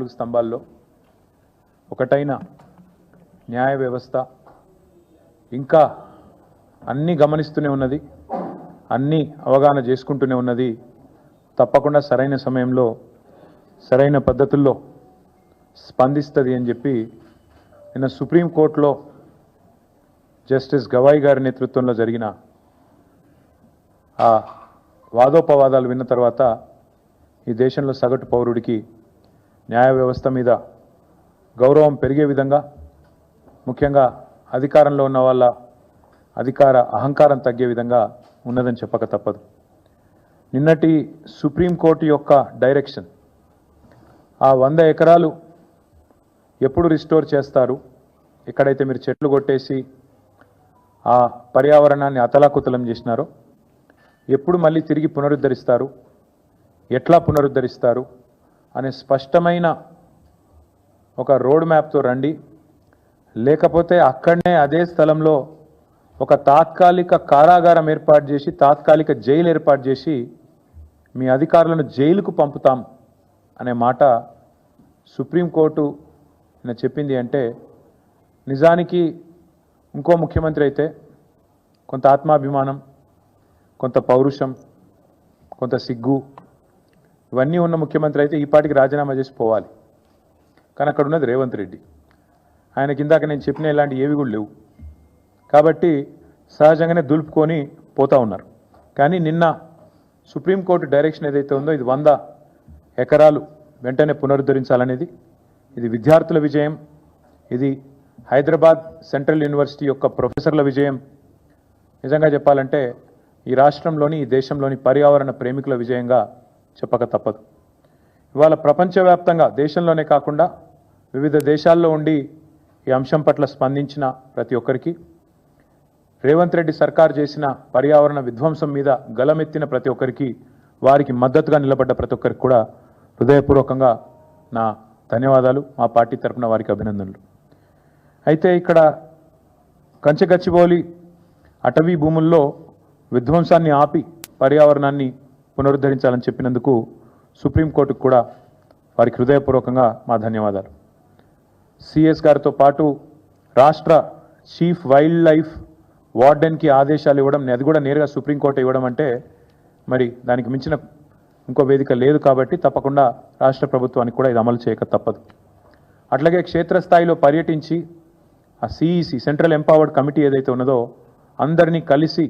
స్తంభాల్లో ఒకటైన న్యాయ వ్యవస్థ ఇంకా అన్ని గమనిస్తూనే ఉన్నది, అన్ని అవగాహన చేసుకుంటూనే ఉన్నది. తప్పకుండా సరైన సమయంలో సరైన పద్ధతుల్లో స్పందిస్తుంది అని చెప్పి నిన్న సుప్రీంకోర్టులో జస్టిస్ గవాయి గారి నేతృత్వంలో జరిగిన ఆ వాదోపవాదాలు విన్న తర్వాత ఈ దేశంలో సగటు పౌరుడికి న్యాయ వ్యవస్థ మీద గౌరవం పెరిగే విధంగా, ముఖ్యంగా అధికారంలో ఉన్న వాళ్ళ అధికార అహంకారం తగ్గే విధంగా ఉన్నదని చెప్పక తప్పదు. నిన్నటి సుప్రీంకోర్టు యొక్క డైరెక్షన్, ఆ 100 ఎకరాలు ఎప్పుడు రిస్టోర్ చేస్తారు, ఎక్కడైతే మీరు చెట్లు కొట్టేసి ఆ పర్యావరణాన్ని అతలాకుతలం చేసినారో ఎప్పుడు మళ్ళీ తిరిగి పునరుద్ధరిస్తారు, ఎట్లా పునరుద్ధరిస్తారు అనే స్పష్టమైన ఒక రోడ్ మ్యాప్తో రండి. లేకపోతే అక్కడనే అదే స్థలంలో ఒక తాత్కాలిక కారాగారం ఏర్పాటు చేసి, తాత్కాలిక జైలు ఏర్పాటు చేసి మీ అధికారులను జైలుకు పంపుతాం అనే మాట సుప్రీంకోర్టు చెప్పింది. అంటే నిజానికి ఇంకో ముఖ్యమంత్రి అయితే కొంత ఆత్మాభిమానం, కొంత పౌరుషం, కొంత సిగ్గు ఇవన్నీ ఉన్న ముఖ్యమంత్రి అయితే ఈ పాటికి రాజీనామా చేసి పోవాలి. కానీ అక్కడ ఉన్నది రేవంత్ రెడ్డి. ఆయన కిందాక నేను చెప్పిన ఇలాంటి ఏవి కూడా లేవు కాబట్టి సహజంగానే దులుపుకొని పోతా ఉన్నారు. కానీ నిన్న సుప్రీంకోర్టు డైరెక్షన్ ఏదైతే ఉందో ఇది 100 ఎకరాలు వెంటనే పునరుద్ధరించాలనేది, ఇది విద్యార్థుల విజయం, ఇది హైదరాబాద్ సెంట్రల్ యూనివర్సిటీ యొక్క ప్రొఫెసర్ల విజయం. నిజంగా చెప్పాలంటే ఈ రాష్ట్రంలోని, ఈ దేశంలోని పర్యావరణ ప్రేమికుల విజయంగా చెప్పక తప్పదు. ఇవాళ ప్రపంచవ్యాప్తంగా, దేశంలోనే కాకుండా వివిధ దేశాల్లో ఉండి ఈ అంశం పట్ల స్పందించిన ప్రతి ఒక్కరికి, రేవంత్ రెడ్డి సర్కార్ చేసిన పర్యావరణ విధ్వంసం మీద గలమెత్తిన ప్రతి ఒక్కరికి, వారికి మద్దతుగా నిలబడ్డ ప్రతి ఒక్కరికి కూడా హృదయపూర్వకంగా నా ధన్యవాదాలు, మా పార్టీ తరఫున వారికి అభినందనలు. అయితే ఇక్కడ కంచెగచ్చిబౌలి అటవీ భూముల్లో విధ్వంసాన్ని ఆపి పర్యావరణాన్ని పునరుద్ధరించాలని చెప్పినందుకు సుప్రీంకోర్టుకు కూడా వారికి హృదయపూర్వకంగా మా ధన్యవాదాలు. సిఎస్ గారితో పాటు రాష్ట్ర చీఫ్ వైల్డ్ లైఫ్ వార్డెన్కి ఆదేశాలు ఇవ్వడం, అది కూడా నేరుగా సుప్రీంకోర్టు ఇవ్వడం అంటే మరి దానికి మించిన ఇంకో వేదిక లేదు. కాబట్టి తప్పకుండా రాష్ట్ర ప్రభుత్వానికి కూడా ఇది అమలు చేయక తప్పదు. అట్లాగే క్షేత్రస్థాయిలో పర్యటించి ఆ సిఈసి సెంట్రల్ ఎంపవర్డ్ కమిటీ ఏదైతే ఉన్నదో అందరినీ కలిసి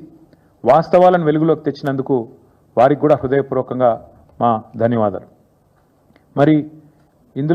వాస్తవాలను వెలుగులోకి తెచ్చినందుకు వారికి కూడా హృదయపూర్వకంగా మా ధన్యవాదాలు. మరి